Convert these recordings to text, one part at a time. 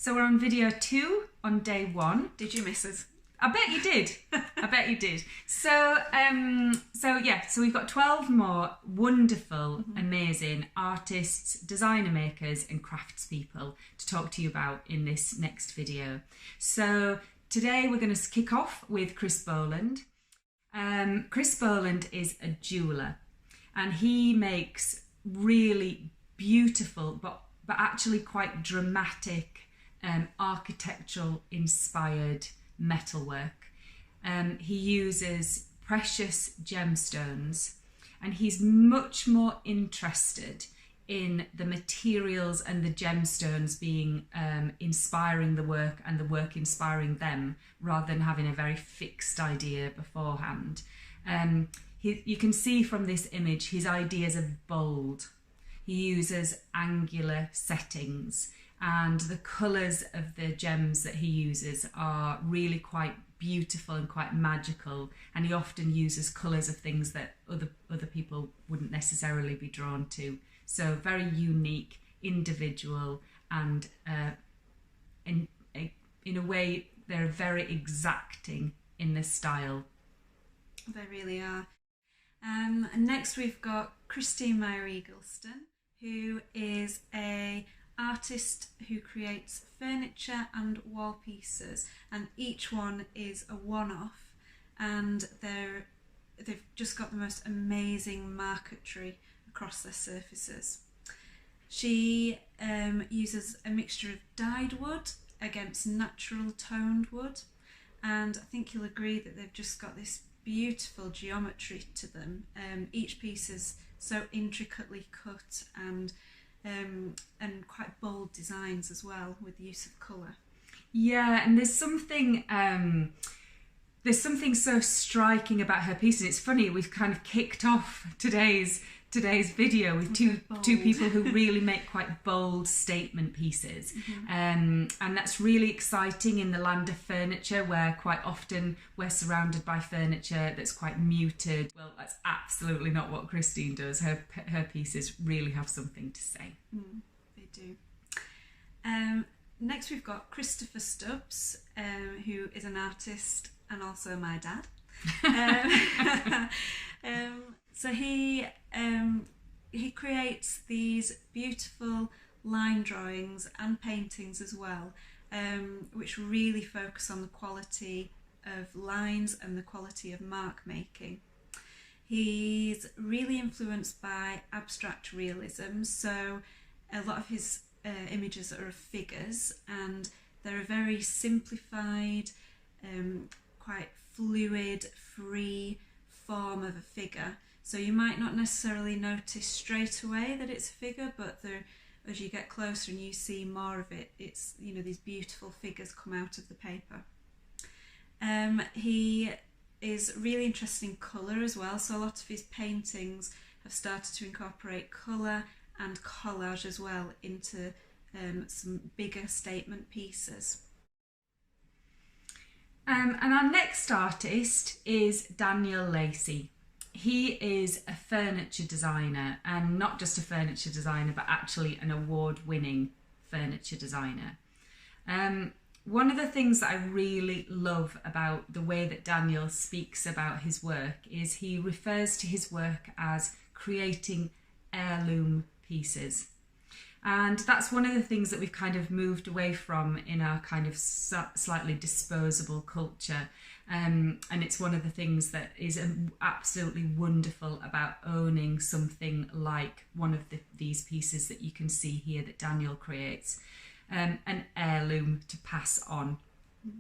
So we're on video 2 on day 1. Did you miss us? I bet you did. I bet you did. So we've got 12 more wonderful, amazing artists, designer makers and craftspeople to talk to you about in this next video. So today we're going to kick off with Chris Boland. Chris Boland is a jeweller and he makes really beautiful but actually quite dramatic architectural inspired metalwork. He uses precious gemstones and he's much more interested in the materials and the gemstones being inspiring the work and the work inspiring them rather than having a very fixed idea beforehand. You can see from this image his ideas are bold. He uses angular settings and the colours of the gems that he uses are really quite beautiful and quite magical, and he often uses colours of things that other people wouldn't necessarily be drawn to. So very unique, individual, and in a way they're very exacting in the style. They really are. And next we've got Christine Meyer-Eagleston, who is a artist who creates furniture and wall pieces, and each one is a one-off, and they've just got the most amazing marquetry across their surfaces. She uses a mixture of dyed wood against natural toned wood, and I think you'll agree that they've just got this beautiful geometry to them. Each piece is so intricately cut and quite bold designs as well, with the use of colour. Yeah, and there's something so striking about her piece, and it's funny, we've kind of kicked off today's video with two people who really make quite bold statement pieces. And that's really exciting in the land of furniture, where quite often we're surrounded by furniture that's quite muted. Well, that's absolutely not what Christine does. Her pieces really have something to say. They do. Next we've got Christopher Stubbs, who is an artist and also my dad. So he creates these beautiful line drawings and paintings as well, which really focus on the quality of lines and the quality of mark making. He's really influenced by abstract realism, so a lot of his images are of figures, and they're a very simplified, quite fluid, free form of a figure. So you might not necessarily notice straight away that it's a figure, but as you get closer and you see more of it, it's, you know, these beautiful figures come out of the paper. He is really interested in colour as well, so a lot of his paintings have started to incorporate colour and collage as well into some bigger statement pieces. And our next artist is Daniel Lacey. He is a furniture designer, and not just a furniture designer, but actually an award-winning furniture designer. One of the things that I really love about the way that Daniel speaks about his work is he refers to his work as creating heirloom pieces. And that's one of the things that we've kind of moved away from in our kind of slightly disposable culture. And it's one of the things that is absolutely wonderful about owning something like one of these pieces that you can see here that Daniel creates, an heirloom to pass on.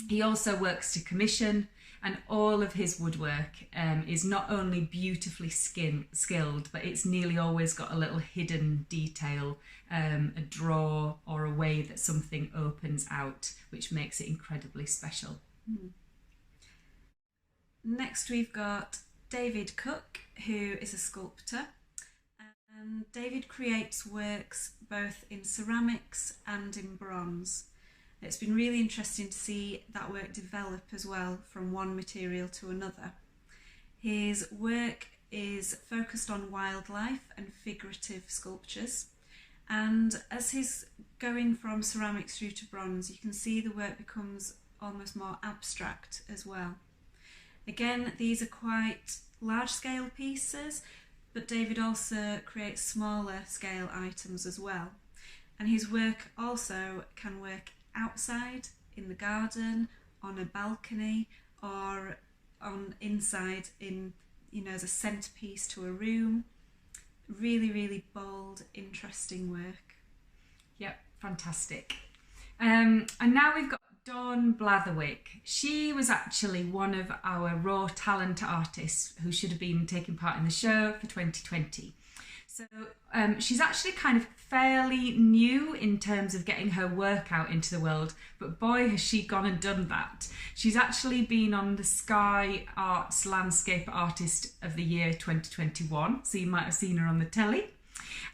He also works to commission, and all of his woodwork is not only beautifully skilled, but it's nearly always got a little hidden detail, a drawer or a way that something opens out, which makes it incredibly special. Next we've got David Cook, who is a sculptor. And David creates works both in ceramics and in bronze. It's been really interesting to see that work develop as well from one material to another. His work is focused on wildlife and figurative sculptures, And as he's going from ceramics through to bronze, you can see the work becomes almost more abstract as well. Again, these are quite large scale pieces, but David also creates smaller scale items as well. And his work also can work outside, in the garden, on a balcony, or on inside in, as a centerpiece to a room. Really, really bold, interesting work. Yep, fantastic. And now we've got Dawn Blatherwick. She was actually one of our raw talent artists who should have been taking part in the show for 2020. So she's actually kind of fairly new in terms of getting her work out into the world, but boy has she gone and done that. She's actually been on the Sky Arts Landscape Artist of the Year 2021, so you might have seen her on the telly.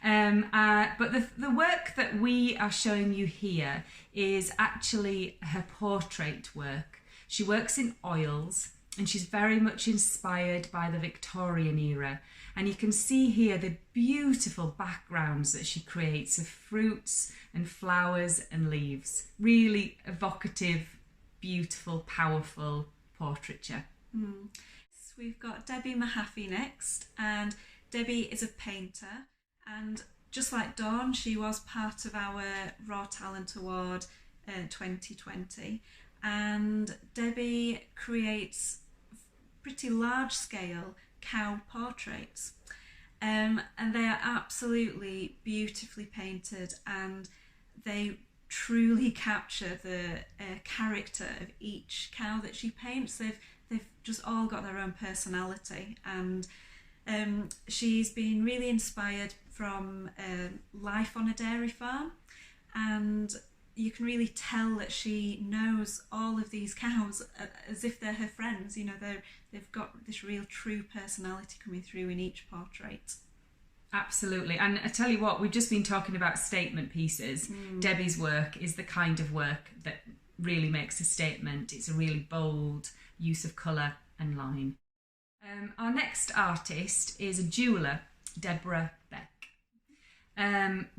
But the work that we are showing you here is actually her portrait work. She works in oils and she's very much inspired by the Victorian era. And you can see here the beautiful backgrounds that she creates of fruits and flowers and leaves. Really evocative, beautiful, powerful portraiture. So we've got Debbie Mahaffey next, and Debbie is a painter. And just like Dawn, she was part of our Raw Talent Award 2020. And Debbie creates pretty large scale cow portraits. And they are absolutely beautifully painted, and they truly capture the character of each cow that she paints. They've just all got their own personality, and she's been really inspired from life on a dairy farm, and you can really tell that she knows all of these cows as if they're her friends. They've got this real true personality coming through in each portrait. Absolutely. And I tell you what, we've just been talking about statement pieces. Debbie's work is the kind of work that really makes a statement. It's a really bold use of colour and line. Our next artist is a jeweller, Deborah Beck.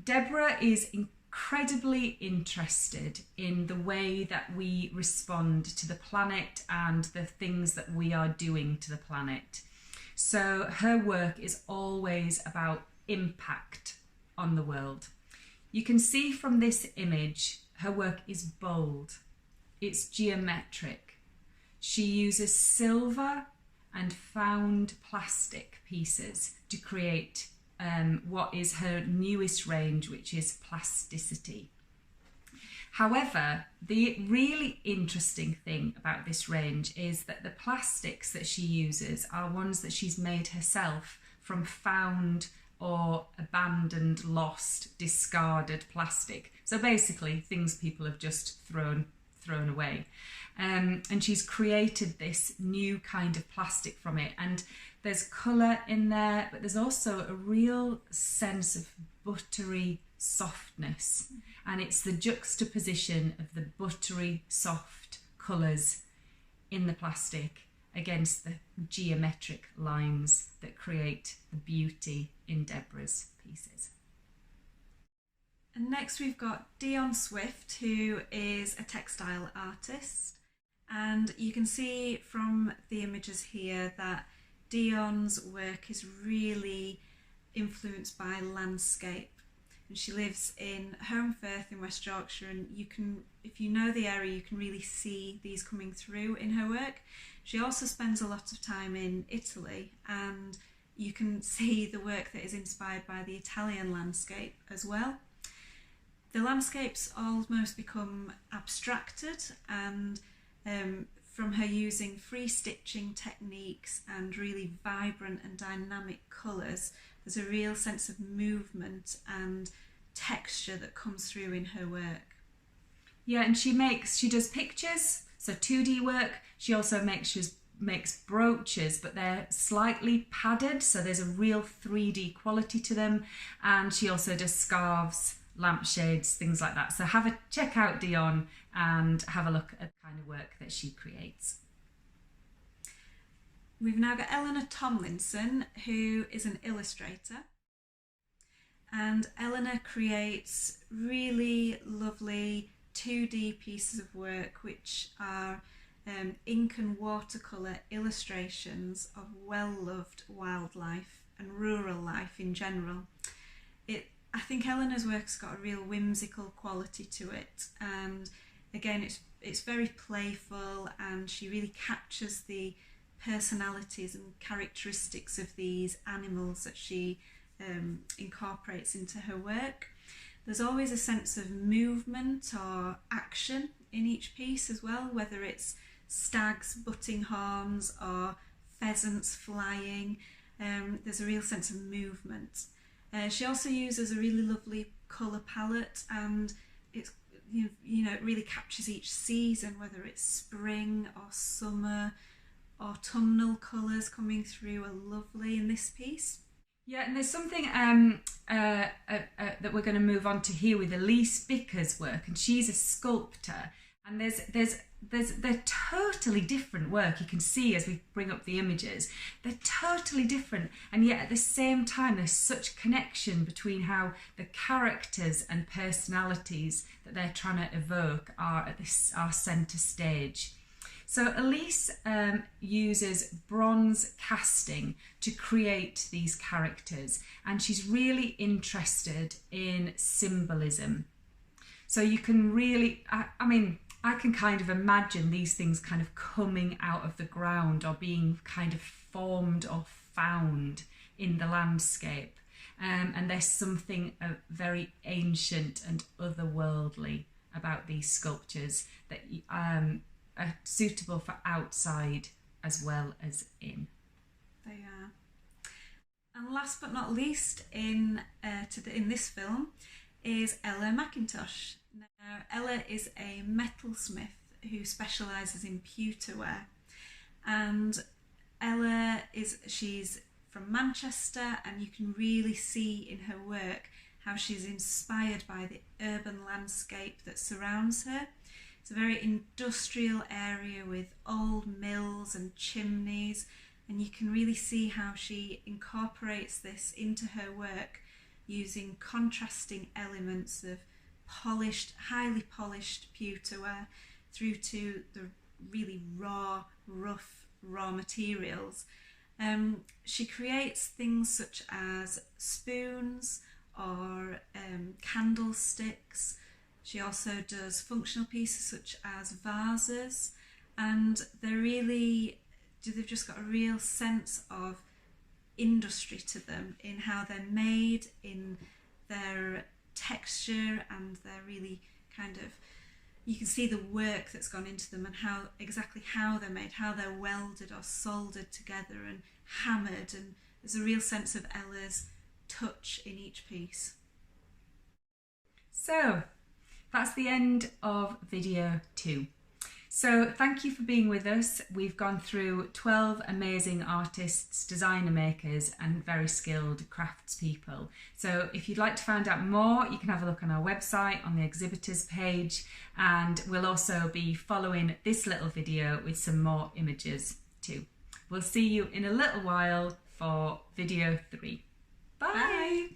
Deborah is incredibly interested in the way that we respond to the planet and the things that we are doing to the planet. So her work is always about impact on the world. You can see from this image, her work is bold. It's geometric. She uses silver and found plastic pieces to create what is her newest range, which is plasticity. However, the really interesting thing about this range is that the plastics that she uses are ones that she's made herself from found or abandoned, lost, discarded plastic. So basically things people have just thrown away. And she's created this new kind of plastic from it. And there's colour in there, but there's also a real sense of buttery softness. And it's the juxtaposition of the buttery, soft colours in the plastic against the geometric lines that create the beauty in Deborah's pieces. And next we've got Dion Swift, who is a textile artist. And you can see from the images here that Dion's work is really influenced by landscape. And she lives in Home Firth in West Yorkshire, and you can, if you know the area, you can really see these coming through in her work. She also spends a lot of time in Italy, and you can see the work that is inspired by the Italian landscape as well. The landscapes almost become abstracted, and from her using free stitching techniques and really vibrant and dynamic colours, there's a real sense of movement and texture that comes through in her work. Yeah, and she does pictures, so 2D work. She also makes brooches, but they're slightly padded, so there's a real 3D quality to them. And she also does scarves, lampshades, things like that. So check out Dion and have a look at the kind of work that she creates. We've now got Eleanor Tomlinson, who is an illustrator. And Eleanor creates really lovely 2D pieces of work which are ink and watercolour illustrations of well-loved wildlife and rural life in general. I think Eleanor's work's got a real whimsical quality to it, and again it's very playful, and she really captures the personalities and characteristics of these animals that she incorporates into her work. There's always a sense of movement or action in each piece as well, whether it's stags butting horns or pheasants flying. There's a real sense of movement. She also uses a really lovely colour palette, and it's it really captures each season, whether it's spring or summer. Autumnal colours coming through are lovely in this piece. Yeah, and there's something that we're going to move on to here with Elise Bicker's work, and she's a sculptor, and they're totally different work. You can see as we bring up the images, they're totally different, and yet at the same time there's such connection between how the characters and personalities that they're trying to evoke are centre stage. So Elise uses bronze casting to create these characters, and she's really interested in symbolism. So you can really, I can kind of imagine these things kind of coming out of the ground or being kind of formed or found in the landscape. And there's something very ancient and otherworldly about these sculptures that are suitable for outside as well as in. They are. And last but not least in this film is Ella McIntosh. Now, Ella is a metalsmith who specialises in pewterware, and she's from Manchester, and you can really see in her work how she's inspired by the urban landscape that surrounds her. It's a very industrial area with old mills and chimneys, and you can really see how she incorporates this into her work using contrasting elements of highly polished pewterware through to the really rough raw materials. She creates things such as spoons or candlesticks. She also does functional pieces such as vases, and they've just got a real sense of industry to them in how they're made, in their texture, and they're really you can see the work that's gone into them and exactly how they're made, how they're welded or soldered together and hammered, and there's a real sense of Ella's touch in each piece. So that's the end of video 2. So thank you for being with us. We've gone through 12 amazing artists, designer makers and very skilled craftspeople. So if you'd like to find out more, you can have a look on our website on the exhibitors page, and we'll also be following this little video with some more images too. We'll see you in a little while for video 3. Bye. Bye.